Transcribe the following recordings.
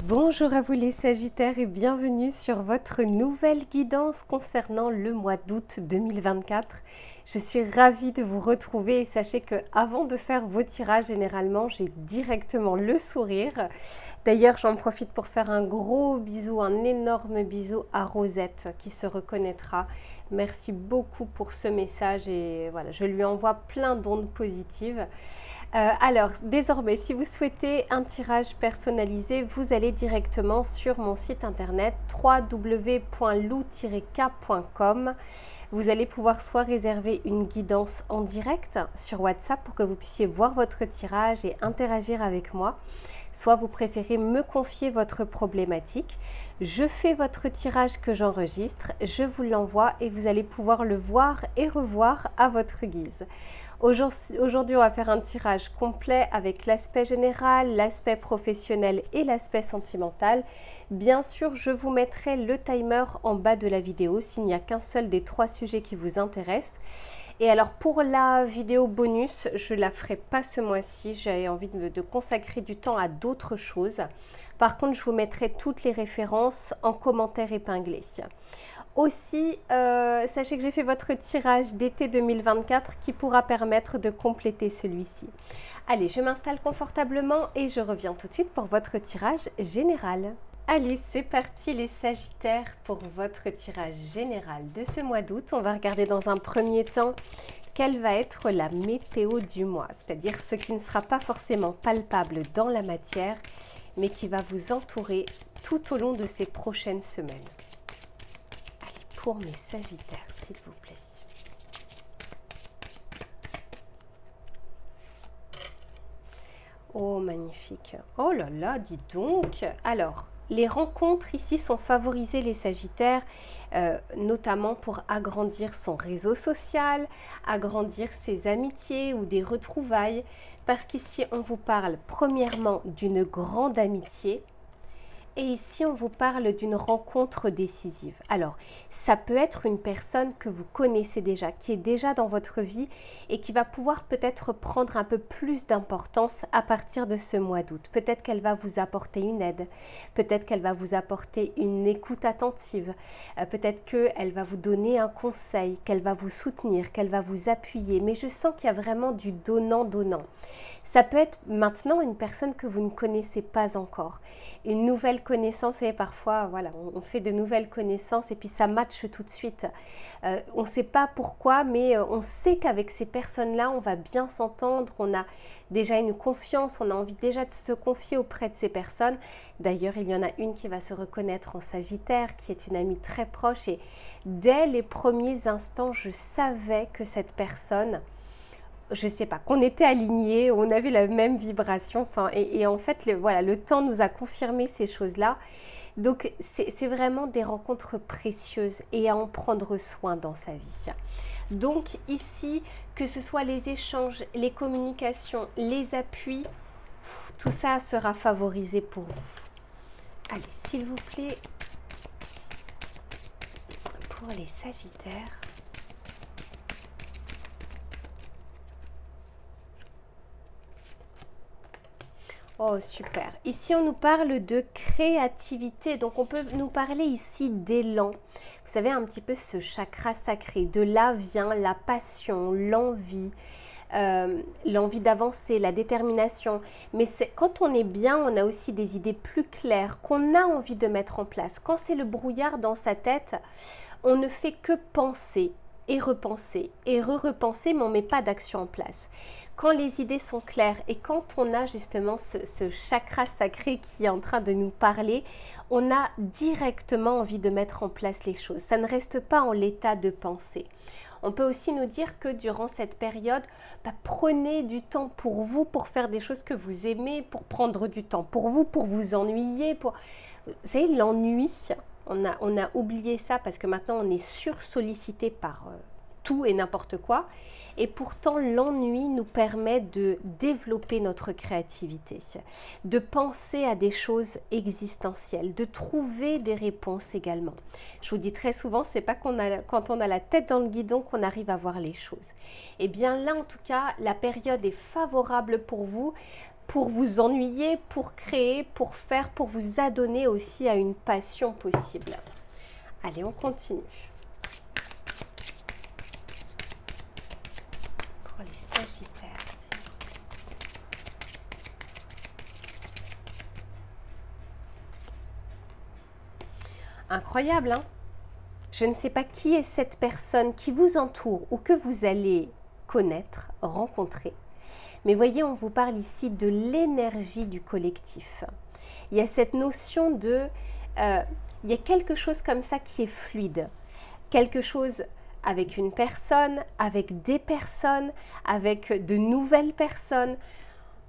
Bonjour à vous les Sagittaires et bienvenue sur votre nouvelle guidance concernant le mois d'août 2024. Je suis ravie de vous retrouver et sachez que avant de faire vos tirages, généralement, j'ai directement le sourire. D'ailleurs, j'en profite pour faire un gros bisou, un énorme bisou à Rosette qui se reconnaîtra. Merci beaucoup pour ce message et voilà, je lui envoie plein d'ondes positives. Alors, désormais, si vous souhaitez un tirage personnalisé, vous allez directement sur mon site internet www.lou-k.com. Vous allez pouvoir soit réserver une guidance en direct sur WhatsApp pour que vous puissiez voir votre tirage et interagir avec moi, soit vous préférez me confier votre problématique. Je fais votre tirage que j'enregistre, je vous l'envoie et vous allez pouvoir le voir et revoir à votre guise. Aujourd'hui, on va faire un tirage complet avec l'aspect général, l'aspect professionnel et l'aspect sentimental. Bien sûr, je vous mettrai le timer en bas de la vidéo s'il n'y a qu'un seul des 3 sujets qui vous intéressent. Et alors pour la vidéo bonus, je ne la ferai pas ce mois-ci, j'ai envie de consacrer du temps à d'autres choses. Par contre, je vous mettrai toutes les références en commentaire épinglé. Aussi, sachez que j'ai fait votre tirage d'été 2024 qui pourra permettre de compléter celui-ci. Allez, je m'installe confortablement et je reviens tout de suite pour votre tirage général. Allez, c'est parti les Sagittaires pour votre tirage général de ce mois d'août. On va regarder dans un premier temps quelle va être la météo du mois, c'est-à-dire ce qui ne sera pas forcément palpable dans la matière, mais qui va vous entourer tout au long de ces prochaines semaines. Allez, pour mes Sagittaires, s'il vous plaît. Oh, magnifique. Oh là là, dis donc. Alors, les rencontres ici sont favorisées les Sagittaires, notamment pour agrandir son réseau social, agrandir ses amitiés ou des retrouvailles, parce qu'ici on vous parle premièrement d'une grande amitié, et ici, on vous parle d'une rencontre décisive. Alors, ça peut être une personne que vous connaissez déjà, qui est déjà dans votre vie et qui va pouvoir peut-être prendre un peu plus d'importance à partir de ce mois d'août. Peut-être qu'elle va vous apporter une aide, peut-être qu'elle va vous apporter une écoute attentive, peut-être qu'elle va vous donner un conseil, qu'elle va vous soutenir, qu'elle va vous appuyer. Mais je sens qu'il y a vraiment du donnant-donnant. Ça peut être maintenant une personne que vous ne connaissez pas encore, une nouvelle connaissance, et parfois voilà, on fait de nouvelles connaissances et puis ça matche tout de suite. On ne sait pas pourquoi, mais on sait qu'avec ces personnes-là, on va bien s'entendre, on a déjà une confiance, on a envie déjà de se confier auprès de ces personnes. D'ailleurs, il y en a une qui va se reconnaître en Sagittaire, qui est une amie très proche, et dès les premiers instants, je savais que cette personne, je ne sais pas, qu'on était alignés, on avait la même vibration, enfin, et en fait, voilà, le temps nous a confirmé ces choses-là. Donc, c'est vraiment des rencontres précieuses et à en prendre soin dans sa vie. Donc, ici, que ce soit les échanges, les communications, les appuis, tout ça sera favorisé pour vous. Allez, s'il vous plaît, pour les Sagittaires. Oh, super. Ici, on nous parle de créativité. Donc, on peut nous parler ici d'élan. Vous savez, un petit peu ce chakra sacré. De là vient la passion, l'envie, l'envie d'avancer, la détermination. Mais quand on est bien, on a aussi des idées plus claires qu'on a envie de mettre en place. Quand c'est le brouillard dans sa tête, on ne fait que penser et repenser et re-repenser, mais on ne met pas d'action en place. Quand les idées sont claires et quand on a justement ce chakra sacré qui est en train de nous parler, on a directement envie de mettre en place les choses. Ça ne reste pas en l'état de pensée. On peut aussi nous dire que durant cette période, prenez du temps pour vous, pour faire des choses que vous aimez, pour prendre du temps pour vous ennuyer. Vous savez, l'ennui, on a oublié ça parce que maintenant on est sursollicité par tout et n'importe quoi. Et pourtant, l'ennui nous permet de développer notre créativité, de penser à des choses existentielles, de trouver des réponses également. Je vous dis très souvent, c'est pas quand on a la tête dans le guidon qu'on arrive à voir les choses. Et bien là, en tout cas, la période est favorable pour vous. pour vous ennuyer, pour créer, pour faire, pour vous adonner aussi à une passion possible. Allez, on continue. Pour les Sagittaires. Incroyable, hein? Je ne sais pas qui est cette personne qui vous entoure ou que vous allez connaître, rencontrer. Mais voyez, on vous parle ici de l'énergie du collectif. Il y a cette notion de... il y a quelque chose comme ça qui est fluide. Quelque chose avec une personne, avec des personnes, avec de nouvelles personnes.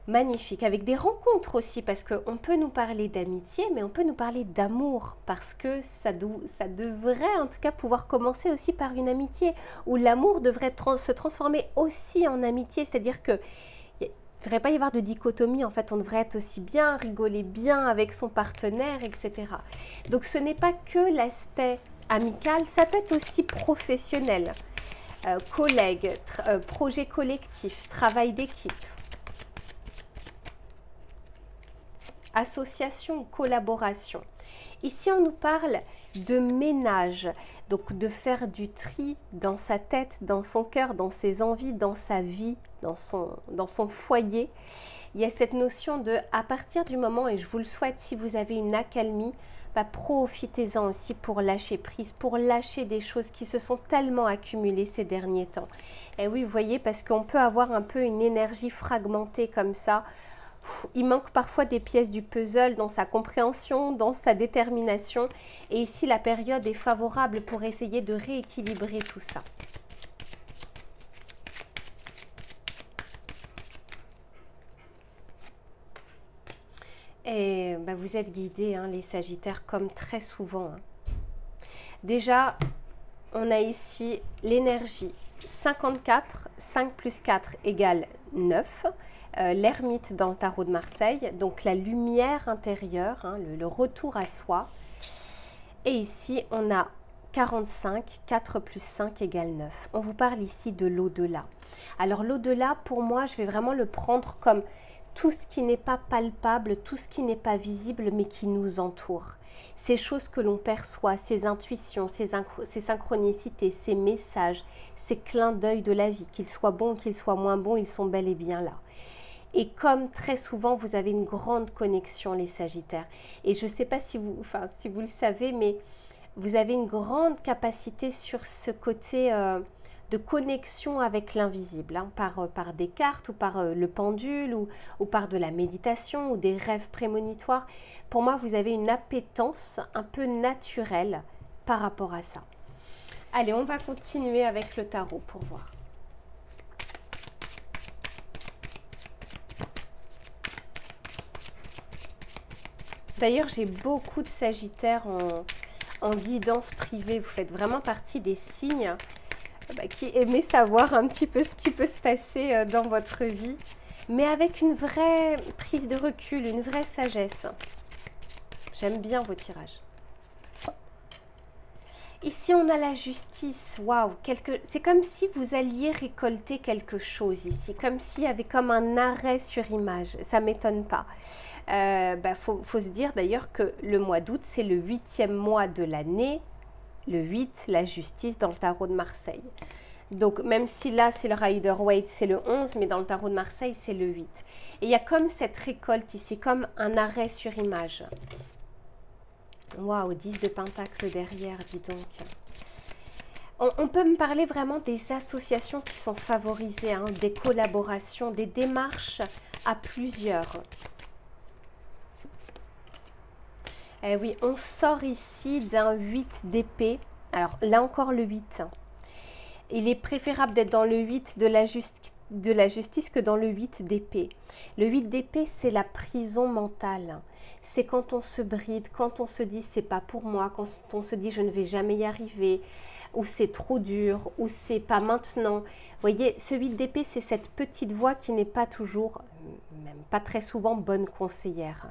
Magnifique, avec des rencontres aussi, parce qu'on peut nous parler d'amitié, mais on peut nous parler d'amour, parce que ça devrait en tout cas pouvoir commencer aussi par une amitié, où l'amour devrait se transformer aussi en amitié, c'est-à-dire que il ne devrait pas y avoir de dichotomie, en fait on devrait être aussi bien, rigoler bien avec son partenaire, etc. Donc ce n'est pas que l'aspect amical, ça peut être aussi professionnel, collègues, projet collectif, travail d'équipe. Association, collaboration. Ici, on nous parle de ménage, donc de faire du tri dans sa tête, dans son cœur, dans ses envies, dans sa vie, dans son foyer. Il y a cette notion de, à partir du moment, et je vous le souhaite, si vous avez une accalmie, bah, profitez-en aussi pour lâcher prise, pour lâcher des choses qui se sont tellement accumulées ces derniers temps. Et oui, vous voyez, parce qu'on peut avoir un peu une énergie fragmentée comme ça. Il manque parfois des pièces du puzzle dans sa compréhension, dans sa détermination. Et ici, la période est favorable pour essayer de rééquilibrer tout ça. Et bah, vous êtes guidés, hein, les Sagittaires, comme très souvent. Hein. Déjà, on a ici l'énergie 54, 5 plus 4 égale 9. L'ermite dans le tarot de Marseille, donc la lumière intérieure, hein, le retour à soi. Et ici, on a 45, 4 plus 5 égale 9. On vous parle ici de l'au-delà. Alors l'au-delà, pour moi, je vais vraiment le prendre comme tout ce qui n'est pas palpable, tout ce qui n'est pas visible, mais qui nous entoure. Ces choses que l'on perçoit, ces intuitions, ces synchronicités, ces messages, ces clins d'œil de la vie, qu'ils soient bons ou qu'ils soient moins bons, ils sont bel et bien là. Et comme très souvent, vous avez une grande connexion, les Sagittaires. Et je ne sais pas si vous le savez, mais vous avez une grande capacité sur ce côté de connexion avec l'invisible, hein, par des cartes ou par le pendule ou par de la méditation ou des rêves prémonitoires. Pour moi, vous avez une appétence un peu naturelle par rapport à ça. Allez, on va continuer avec le tarot pour voir. D'ailleurs, j'ai beaucoup de Sagittaires en guidance privée. Vous faites vraiment partie des signes qui aimez savoir un petit peu ce qui peut se passer dans votre vie, mais avec une vraie prise de recul, une vraie sagesse. J'aime bien vos tirages. Ici, on a la justice. Waouh, c'est comme si vous alliez récolter quelque chose ici, comme s'il y avait comme un arrêt sur image. Ça ne m'étonne pas. Faut se dire d'ailleurs que le mois d'août, c'est le 8e mois de l'année. Le 8, la justice dans le tarot de Marseille. Donc, même si là, c'est le Rider-Waite, c'est le 11, mais dans le tarot de Marseille, c'est le 8. Et il y a comme cette récolte ici, comme un arrêt sur image. Waouh, 10 de Pentacle derrière, dis donc. On peut me parler vraiment des associations qui sont favorisées, hein, des collaborations, des démarches à plusieurs. Eh oui, on sort ici d'un 8 d'épée. Alors là encore le 8. Il est préférable d'être dans le 8 de la justice que dans le 8 d'épée. Le 8 d'épée, c'est la prison mentale. C'est quand on se bride, quand on se dit c'est pas pour moi, quand on se dit je ne vais jamais y arriver, ou c'est trop dur, ou c'est pas maintenant. Vous voyez, ce 8 d'épée, c'est cette petite voix qui n'est pas toujours, même pas très souvent, bonne conseillère.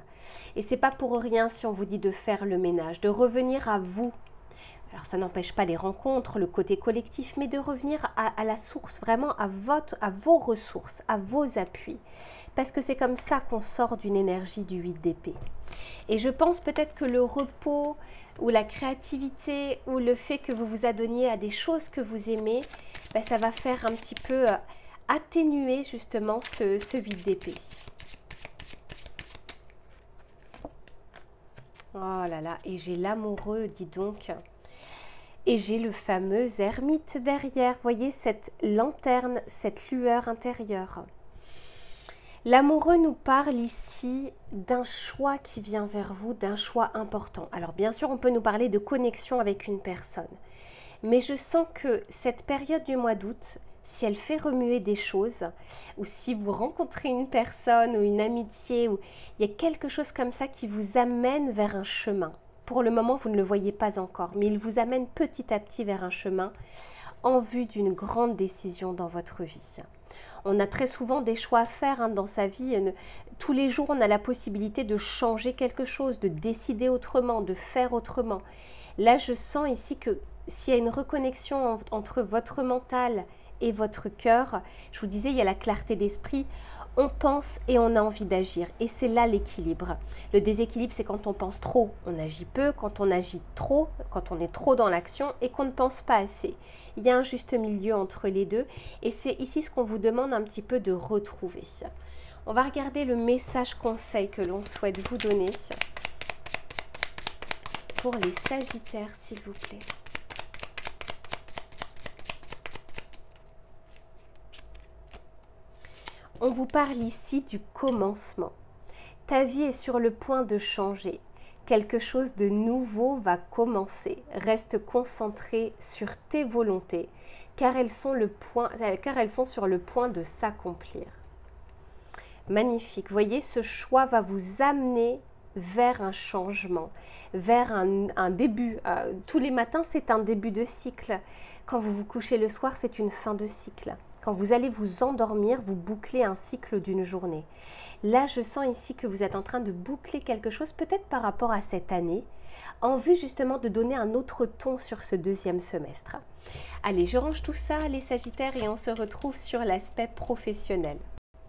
Et c'est pas pour rien si on vous dit de faire le ménage, de revenir à vous. Alors ça n'empêche pas les rencontres, le côté collectif, mais de revenir à la source, vraiment à vos ressources, à vos appuis. Parce que c'est comme ça qu'on sort d'une énergie du 8 d'épée. Et je pense peut-être que le repos ou la créativité ou le fait que vous vous adonniez à des choses que vous aimez, ben ça va faire un petit peu atténuer justement ce 8 d'épée. Oh là là, et j'ai l'amoureux, dis donc. Et j'ai le fameux ermite derrière. Voyez cette lanterne, cette lueur intérieure. L'amoureux nous parle ici d'un choix qui vient vers vous, d'un choix important. Alors bien sûr, on peut nous parler de connexion avec une personne. Mais je sens que cette période du mois d'août, si elle fait remuer des choses, ou si vous rencontrez une personne ou une amitié, ou il y a quelque chose comme ça qui vous amène vers un chemin. Pour le moment, vous ne le voyez pas encore, mais il vous amène petit à petit vers un chemin en vue d'une grande décision dans votre vie. On a très souvent des choix à faire dans sa vie. Tous les jours, on a la possibilité de changer quelque chose, de décider autrement, de faire autrement. Là, je sens ici que s'il y a une reconnexion entre votre mental et votre cœur, je vous disais, il y a la clarté d'esprit. On pense et on a envie d'agir. Et c'est là l'équilibre. Le déséquilibre, c'est quand on pense trop, on agit peu. Quand on agit trop, quand on est trop dans l'action et qu'on ne pense pas assez. Il y a un juste milieu entre les deux. Et c'est ici ce qu'on vous demande un petit peu de retrouver. On va regarder le message conseil que l'on souhaite vous donner pour les Sagittaires, s'il vous plaît. On vous parle ici du commencement. Ta vie est sur le point de changer. Quelque chose de nouveau va commencer. Reste concentré sur tes volontés, car elles sont sur le point de s'accomplir. Magnifique. Voyez, ce choix va vous amener vers un changement, vers un début. Tous les matins, c'est un début de cycle. Quand vous vous couchez le soir, c'est une fin de cycle. Quand vous allez vous endormir, vous bouclez un cycle d'une journée. Là, je sens ici que vous êtes en train de boucler quelque chose, peut-être par rapport à cette année, en vue justement de donner un autre ton sur ce deuxième semestre. Allez, je range tout ça, les Sagittaires, et on se retrouve sur l'aspect professionnel.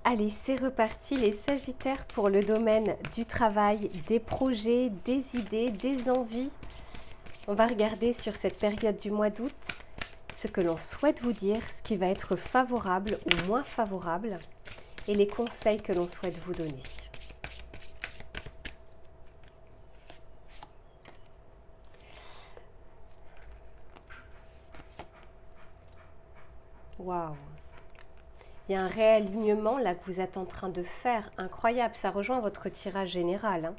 Allez, c'est reparti, les Sagittaires, pour le domaine du travail, des projets, des idées, des envies. On va regarder sur cette période du mois d'août ce que l'on souhaite vous dire, ce qui va être favorable ou moins favorable, et les conseils que l'on souhaite vous donner. Waouh! Il y a un réalignement là que vous êtes en train de faire, incroyable, ça rejoint votre tirage général.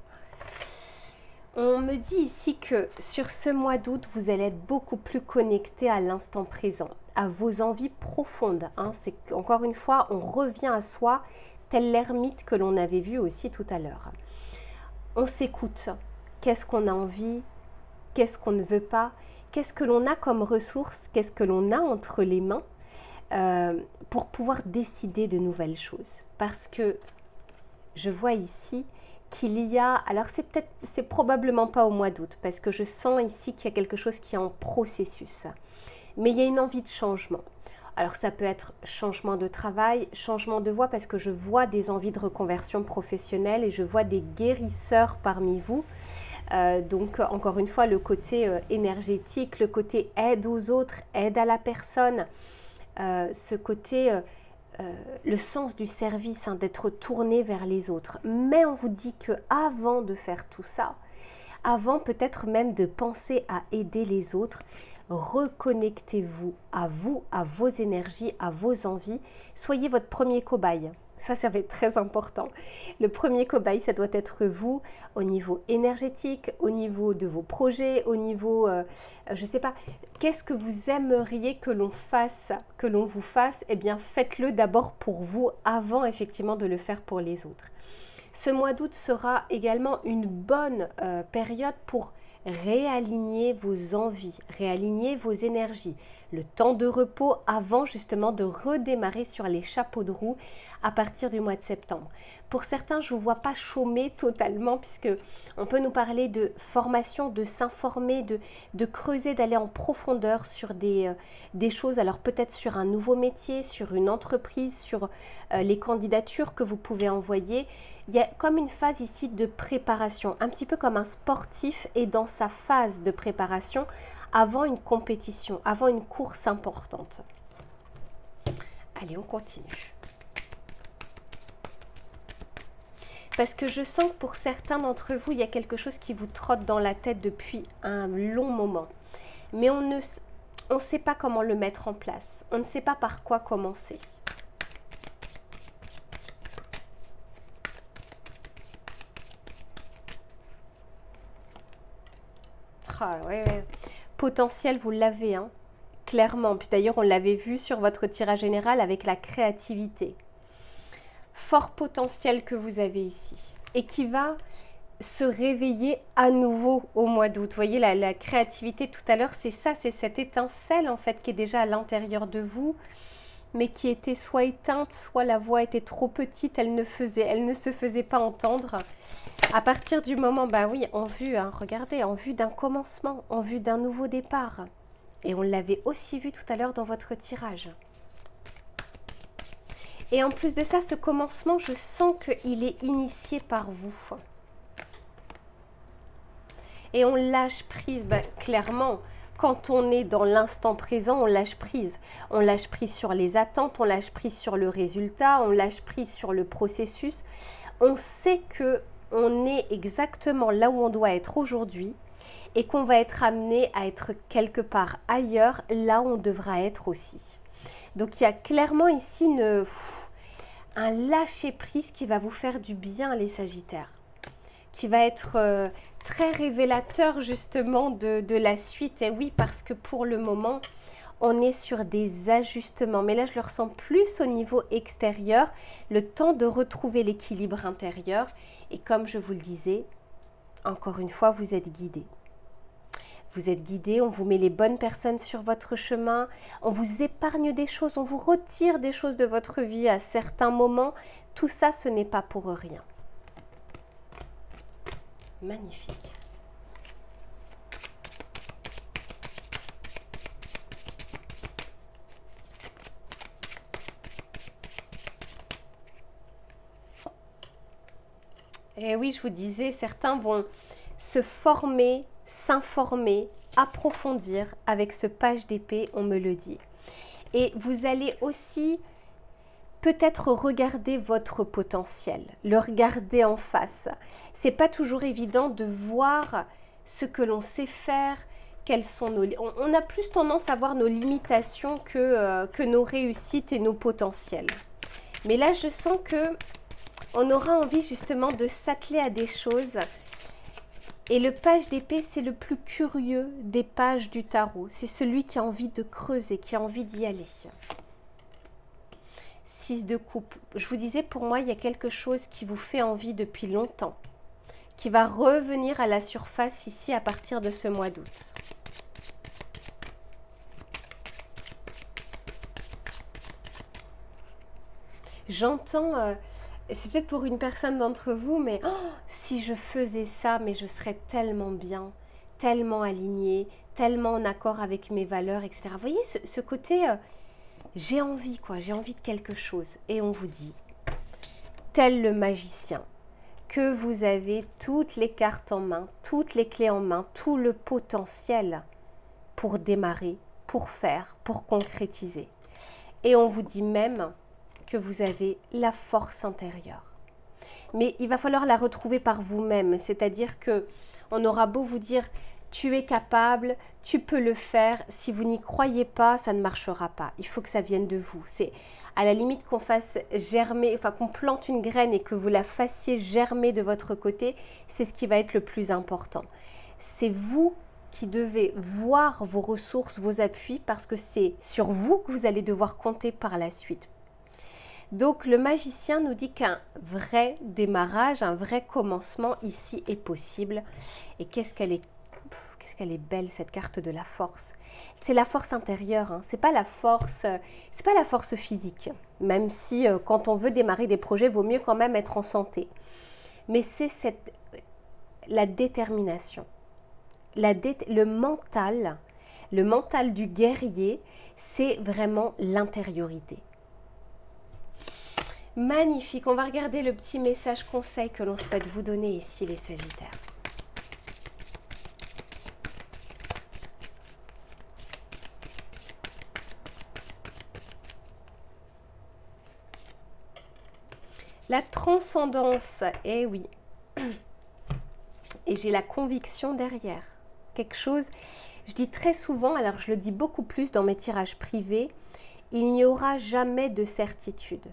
On me dit ici que sur ce mois d'août, vous allez être beaucoup plus connecté à l'instant présent, à vos envies profondes. C'est encore une fois, on revient à soi, tel l'ermite que l'on avait vu aussi tout à l'heure. On s'écoute. Qu'est-ce qu'on a envie? Qu'est-ce qu'on ne veut pas? Qu'est-ce que l'on a comme ressources? Qu'est-ce que l'on a entre les mains pour pouvoir décider de nouvelles choses? Parce que je vois ici qu'il y a, alors c'est probablement pas au mois d'août, parce que je sens ici qu'il y a quelque chose qui est en processus, mais il y a une envie de changement. Alors ça peut être changement de travail, changement de voie, parce que je vois des envies de reconversion professionnelle et je vois des guérisseurs parmi vous. Donc encore une fois, le côté énergétique, le côté aide aux autres, aide à la personne, ce côté le sens du service, d'être tourné vers les autres. Mais on vous dit que avant de faire tout ça, avant peut-être même de penser à aider les autres, reconnectez-vous, à vos énergies, à vos envies. Soyez votre premier cobaye. Ça va être très important. Le premier cobaye, ça doit être vous, au niveau énergétique, au niveau de vos projets, au niveau, je ne sais pas, qu'est-ce que vous aimeriez que l'on fasse, que l'on vous fasse? Eh bien, faites-le d'abord pour vous, avant effectivement de le faire pour les autres. Ce mois d'août sera également une bonne période pour réaligner vos envies, réaligner vos énergies. Le temps de repos avant justement de redémarrer sur les chapeaux de roue à partir du mois de septembre. Pour certains, je ne vous vois pas chômer totalement, puisque on peut nous parler de formation, de s'informer, de creuser, d'aller en profondeur sur des choses, alors peut-être sur un nouveau métier, sur une entreprise, sur les candidatures que vous pouvez envoyer. Il y a comme une phase ici de préparation, un petit peu comme un sportif est dans sa phase de préparation avant une compétition, avant une course importante. Allez, on continue. Parce que je sens que pour certains d'entre vous, il y a quelque chose qui vous trotte dans la tête depuis un long moment. Mais on ne sait pas comment le mettre en place. On ne sait pas par quoi commencer. Ah, ouais. Potentiel, vous l'avez, hein, clairement. Puis d'ailleurs, on l'avait vu sur votre tirage général avec la créativité. Fort potentiel que vous avez ici et qui va se réveiller à nouveau au mois d'août. Vous voyez, la créativité tout à l'heure, c'est ça, c'est cette étincelle en fait qui est déjà à l'intérieur de vous, mais qui était soit éteinte, soit la voix était trop petite, elle ne se faisait pas entendre. À partir du moment, bah oui, en vue, hein, regardez, en vue d'un commencement, en vue d'un nouveau départ. Et on l'avait aussi vu tout à l'heure dans votre tirage. Et en plus de ça, ce commencement, je sens qu'il est initié par vous. Et on lâche prise, ben, clairement, quand on est dans l'instant présent, on lâche prise. On lâche prise sur les attentes, on lâche prise sur le résultat, on lâche prise sur le processus. On sait qu'on est exactement là où on doit être aujourd'hui et qu'on va être amené à être quelque part ailleurs, là où on devra être aussi. Donc il y a clairement ici un lâcher-prise qui va vous faire du bien, les Sagittaires, qui va être très révélateur justement de la suite. Et oui, parce que pour le moment, on est sur des ajustements. Mais là, je le ressens plus au niveau extérieur, le temps de retrouver l'équilibre intérieur. Et comme je vous le disais, encore une fois, vous êtes guidés. Vous êtes guidé, on vous met les bonnes personnes sur votre chemin, on vous épargne des choses, on vous retire des choses de votre vie à certains moments. Tout ça, ce n'est pas pour rien. Magnifique. Et oui, je vous disais, certains vont se former, s'informer, approfondir avec ce page d'épée, on me le dit. Et vous allez aussi peut-être regarder votre potentiel, le regarder en face. C'est pas toujours évident de voir ce que l'on sait faire, quelles sont nos... On a plus tendance à voir nos limitations que nos réussites et nos potentiels. Mais là, je sens que on aura envie justement de s'atteler à des choses. Et le page d'épée, c'est le plus curieux des pages du tarot. C'est celui qui a envie de creuser, qui a envie d'y aller. 6 de coupe. Je vous disais, pour moi, il y a quelque chose qui vous fait envie depuis longtemps, qui va revenir à la surface ici à partir de ce mois d'août. J'entends... c'est peut-être pour une personne d'entre vous, mais oh, si je faisais ça, mais je serais tellement bien, tellement alignée, tellement en accord avec mes valeurs, etc. Vous voyez ce côté, j'ai envie, quoi, j'ai envie de quelque chose. Et on vous dit, tel le magicien, que vous avez toutes les cartes en main, toutes les clés en main, tout le potentiel pour démarrer, pour faire, pour concrétiser. Et on vous dit même que vous avez la force intérieure. Mais il va falloir la retrouver par vous-même, c'est-à-dire que on aura beau vous dire tu es capable, tu peux le faire, si vous n'y croyez pas, ça ne marchera pas. Il faut que ça vienne de vous. C'est à la limite qu'on fasse germer, enfin qu'on plante une graine et que vous la fassiez germer de votre côté, c'est ce qui va être le plus important. C'est vous qui devez voir vos ressources, vos appuis, parce que c'est sur vous que vous allez devoir compter par la suite. Donc le magicien nous dit qu'un vrai démarrage, un vrai commencement ici est possible. Et qu'est-ce qu'est-ce qu'elle est belle cette carte de la force. C'est la force intérieure, hein. C'est pas la force physique. Même si quand on veut démarrer des projets, il vaut mieux quand même être en santé. Mais c'est la détermination, le mental du guerrier, c'est vraiment l'intériorité. Magnifique, on va regarder le petit message conseil que l'on souhaite vous donner ici les Sagittaires. La transcendance, eh oui. Et j'ai la conviction derrière. Quelque chose, je dis très souvent, alors je le dis beaucoup plus dans mes tirages privés, il n'y aura jamais de certitude.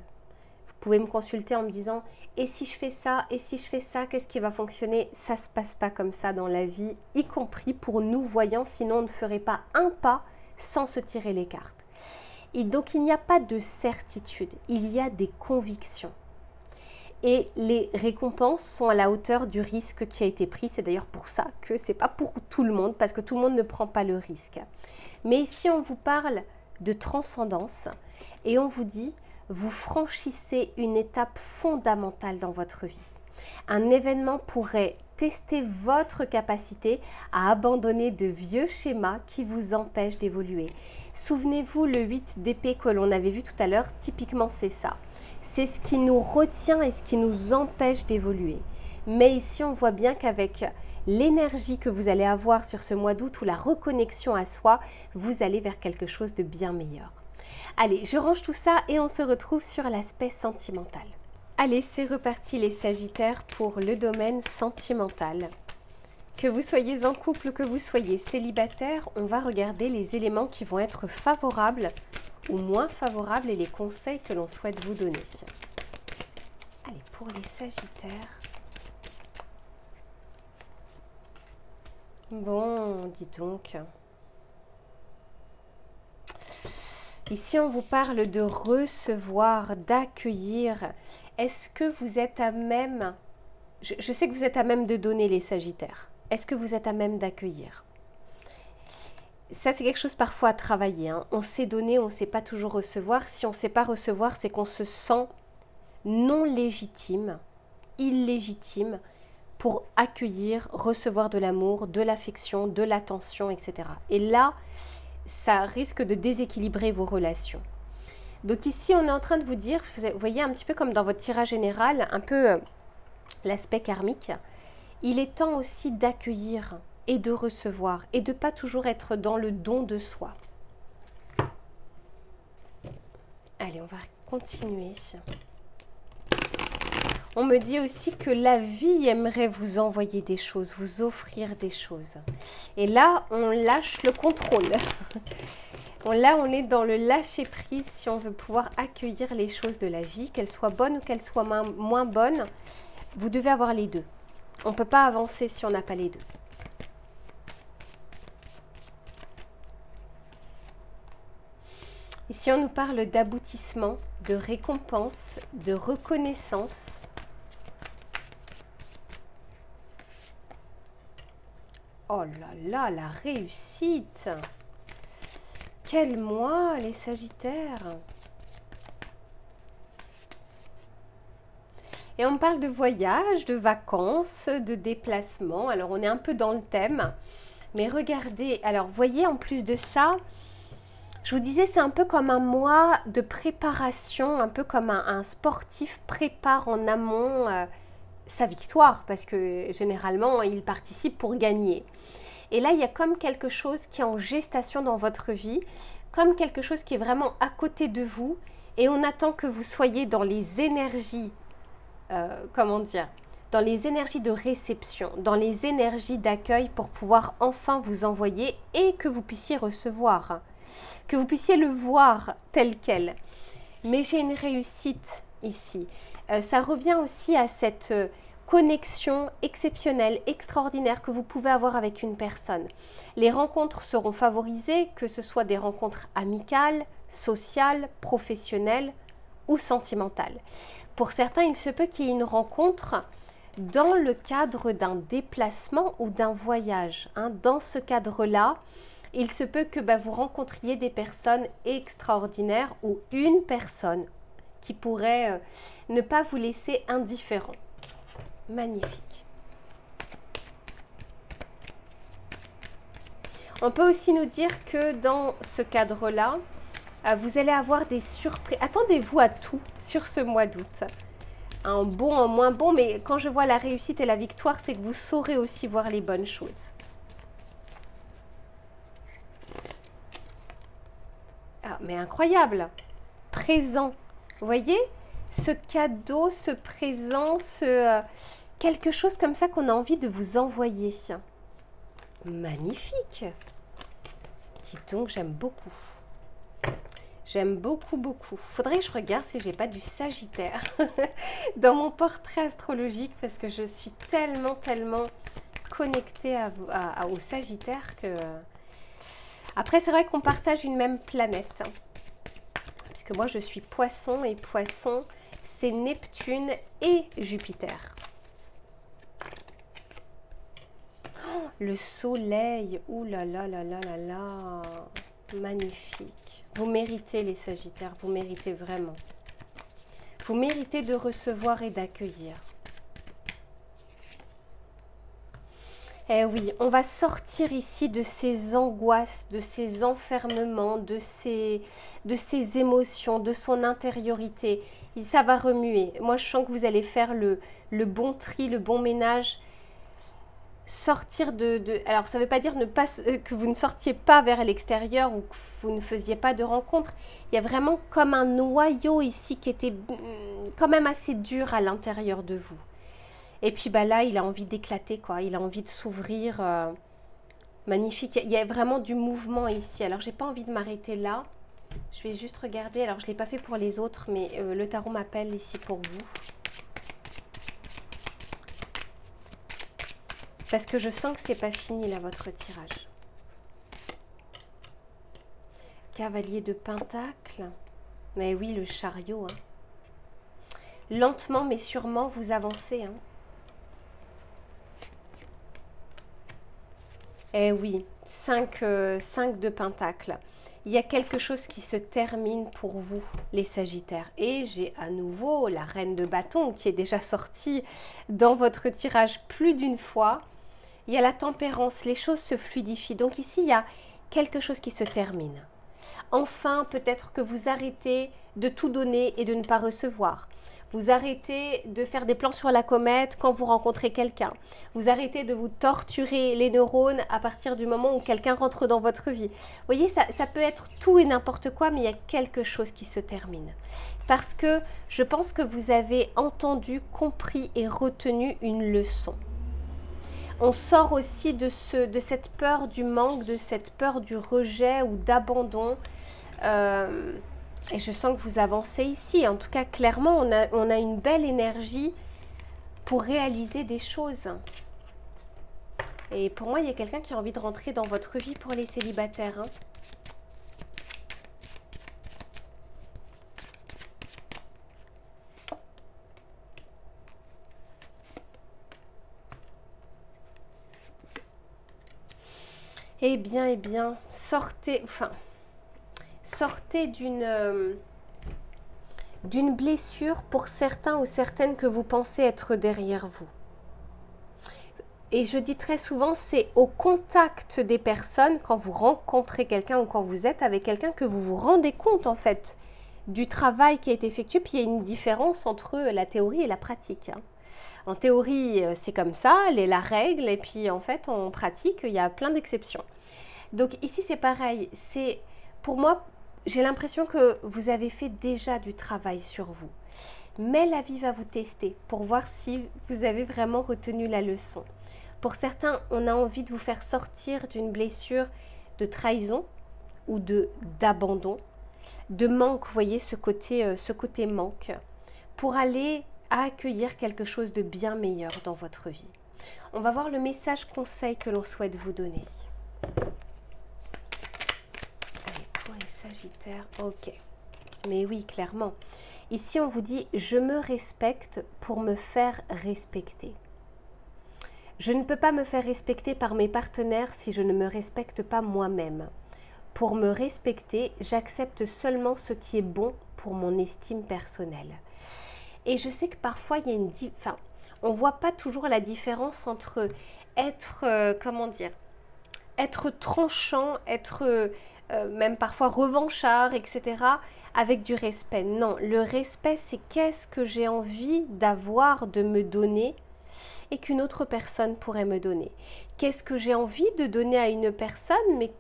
Vous pouvez me consulter en me disant, et si je fais ça, et si je fais ça, qu'est-ce qui va fonctionner? Ça ne se passe pas comme ça dans la vie, y compris pour nous voyants, sinon on ne ferait pas un pas sans se tirer les cartes. Et donc il n'y a pas de certitude, il y a des convictions. Et les récompenses sont à la hauteur du risque qui a été pris. C'est d'ailleurs pour ça que ce n'est pas pour tout le monde, parce que tout le monde ne prend pas le risque. Mais ici, on vous parle de transcendance et on vous dit, vous franchissez une étape fondamentale dans votre vie. Un événement pourrait tester votre capacité à abandonner de vieux schémas qui vous empêchent d'évoluer. Souvenez-vous, le 8 d'épée que l'on avait vu tout à l'heure, typiquement c'est ça. C'est ce qui nous retient et ce qui nous empêche d'évoluer. Mais ici, on voit bien qu'avec l'énergie que vous allez avoir sur ce mois d'août ou la reconnexion à soi, vous allez vers quelque chose de bien meilleur. Allez, je range tout ça et on se retrouve sur l'aspect sentimental. Allez, c'est reparti les Sagittaires pour le domaine sentimental. Que vous soyez en couple ou que vous soyez célibataire, on va regarder les éléments qui vont être favorables ou moins favorables et les conseils que l'on souhaite vous donner. Allez, pour les Sagittaires. Bon, dis donc. Ici, on vous parle de recevoir, d'accueillir. Est-ce que vous êtes à même... Je sais que vous êtes à même de donner les Sagittaires. Est-ce que vous êtes à même d'accueillir? Ça, c'est quelque chose parfois à travailler, hein. On sait donner, on ne sait pas toujours recevoir. Si on ne sait pas recevoir, c'est qu'on se sent non légitime, illégitime pour accueillir, recevoir de l'amour, de l'affection, de l'attention, etc. Et là, ça risque de déséquilibrer vos relations. Donc ici, on est en train de vous dire, vous voyez un petit peu comme dans votre tirage général, un peu l'aspect karmique, il est temps aussi d'accueillir et de recevoir et de ne pas toujours être dans le don de soi. Allez, on va continuer. On me dit aussi que la vie aimerait vous envoyer des choses, vous offrir des choses. Et là, on lâche le contrôle. Là, on est dans le lâcher-prise si on veut pouvoir accueillir les choses de la vie, qu'elles soient bonnes ou qu'elles soient moins bonnes. Vous devez avoir les deux. On ne peut pas avancer si on n'a pas les deux. Ici, on nous parle d'aboutissement, de récompense, de reconnaissance. Oh là là, la réussite! Quel mois, les Sagittaires! Et on parle de voyage, de vacances, de déplacement. Alors, on est un peu dans le thème. Mais regardez, alors, voyez, en plus de ça, je vous disais, c'est un peu comme un mois de préparation, un peu comme un sportif prépare en amont sa victoire, parce que généralement, il participe pour gagner. Et là, il y a comme quelque chose qui est en gestation dans votre vie, comme quelque chose qui est vraiment à côté de vous, et on attend que vous soyez dans les énergies, comment dire, dans les énergies de réception, dans les énergies d'accueil pour pouvoir enfin vous envoyer et que vous puissiez recevoir, que vous puissiez le voir tel quel. Mais j'ai une réussite ici. Ça revient aussi à cette connexion exceptionnelle, extraordinaire que vous pouvez avoir avec une personne. Les rencontres seront favorisées, que ce soit des rencontres amicales, sociales, professionnelles ou sentimentales. Pour certains, il se peut qu'il y ait une rencontre dans le cadre d'un déplacement ou d'un voyage. Hein. Dans ce cadre-là, il se peut que vous rencontriez des personnes extraordinaires ou une personne qui pourrait ne pas vous laisser indifférent. Magnifique. On peut aussi nous dire que dans ce cadre-là, vous allez avoir des surprises. Attendez-vous à tout sur ce mois d'août. Un bon, un moins bon, mais quand je vois la réussite et la victoire, c'est que vous saurez aussi voir les bonnes choses. Ah, mais incroyable! Présent. Vous voyez? Ce cadeau, ce présent, quelque chose comme ça qu'on a envie de vous envoyer. Magnifique! Dis donc, j'aime beaucoup. J'aime beaucoup, beaucoup. Faudrait que je regarde si j'ai pas du Sagittaire dans mon portrait astrologique parce que je suis tellement, tellement connectée au Sagittaire que... Après, c'est vrai qu'on partage une même planète. Hein, puisque moi, je suis Poisson et Poisson, c'est Neptune et Jupiter. Oh, le soleil, ouh là là là là là là, magnifique. Vous méritez les Sagittaires, vous méritez vraiment. Vous méritez de recevoir et d'accueillir. Eh oui, on va sortir ici de ces angoisses, de ces enfermements, de ces émotions, de son intériorité. Et ça va remuer. Moi, je sens que vous allez faire le bon tri, le bon ménage. Sortir alors, ça ne veut pas dire que vous ne sortiez pas vers l'extérieur ou que vous ne faisiez pas de rencontres. Il y a vraiment comme un noyau ici qui était quand même assez dur à l'intérieur de vous. Et puis là, il a envie d'éclater, quoi. Il a envie de s'ouvrir. Magnifique. Il y a vraiment du mouvement ici. Alors, j'ai pas envie de m'arrêter là. Je vais juste regarder. Alors, je ne l'ai pas fait pour les autres, mais le tarot m'appelle ici pour vous. Parce que je sens que c'est pas fini là votre tirage. Cavalier de Pentacle. Mais oui, le chariot. Hein. Lentement mais sûrement vous avancez. Hein. Eh oui, 5 de Pentacle. Il y a quelque chose qui se termine pour vous, les Sagittaires. Et j'ai à nouveau la Reine de Bâton qui est déjà sortie dans votre tirage plus d'une fois. Il y a la tempérance, les choses se fluidifient. Donc ici, il y a quelque chose qui se termine. Enfin, peut-être que vous arrêtez de tout donner et de ne pas recevoir. Vous arrêtez de faire des plans sur la comète quand vous rencontrez quelqu'un. Vous arrêtez de vous torturer les neurones à partir du moment où quelqu'un rentre dans votre vie. Vous voyez, ça peut être tout et n'importe quoi, mais il y a quelque chose qui se termine. Parce que je pense que vous avez entendu, compris et retenu une leçon. On sort aussi de cette peur du manque, de cette peur du rejet ou d'abandon. Et je sens que vous avancez ici. En tout cas, clairement, on a une belle énergie pour réaliser des choses. Et pour moi, il y a quelqu'un qui a envie de rentrer dans votre vie pour les célibataires. Hein. Eh bien, sortez d'une blessure pour certains ou certaines que vous pensez être derrière vous. Et je dis très souvent, c'est au contact des personnes, quand vous rencontrez quelqu'un ou quand vous êtes avec quelqu'un, que vous vous rendez compte en fait du travail qui a été effectué. Puis il y a une différence entre la théorie et la pratique. Hein. En théorie, c'est comme ça, la règle, et puis en fait, en pratique, il y a plein d'exceptions. Donc ici, c'est pareil. Pour moi, j'ai l'impression que vous avez fait déjà du travail sur vous. Mais la vie va vous tester pour voir si vous avez vraiment retenu la leçon. Pour certains, on a envie de vous faire sortir d'une blessure de trahison ou d'abandon, de manque, vous voyez, ce côté manque, pour aller accueillir quelque chose de bien meilleur dans votre vie. On va voir le message conseil que l'on souhaite vous donner. Allez, pour les Sagittaires, ok. Mais oui, clairement. Ici, on vous dit « Je me respecte pour me faire respecter ». Je ne peux pas me faire respecter par mes partenaires si je ne me respecte pas moi-même. Pour me respecter, j'accepte seulement ce qui est bon pour mon estime personnelle. Et je sais que parfois, il y a on ne voit pas toujours la différence entre être, être tranchant, être même parfois revanchard, etc., avec du respect. Non, le respect, c'est qu'est-ce que j'ai envie d'avoir, de me donner et qu'une autre personne pourrait me donner. Qu'est-ce que j'ai envie de donner à une personne, mais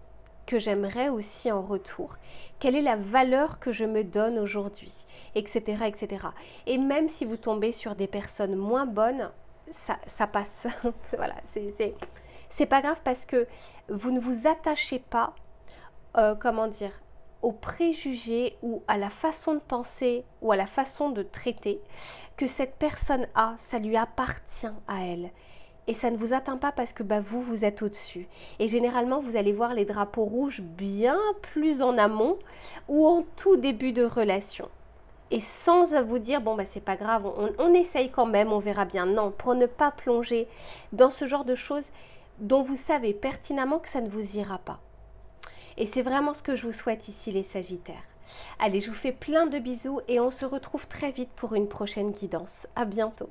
que j'aimerais aussi en retour. Quelle est la valeur que je me donne aujourd'hui, etc., etc. Et même si vous tombez sur des personnes moins bonnes, ça passe. Voilà, c'est pas grave parce que vous ne vous attachez pas, aux préjugés ou à la façon de penser ou à la façon de traiter que cette personne a, ça lui appartient à elle. Et ça ne vous atteint pas parce que vous êtes au-dessus. Et généralement, vous allez voir les drapeaux rouges bien plus en amont ou en tout début de relation. Et sans vous dire, c'est pas grave, on essaye quand même, on verra bien. Non, pour ne pas plonger dans ce genre de choses dont vous savez pertinemment que ça ne vous ira pas. Et c'est vraiment ce que je vous souhaite ici, les Sagittaires. Allez, je vous fais plein de bisous et on se retrouve très vite pour une prochaine guidance. À bientôt.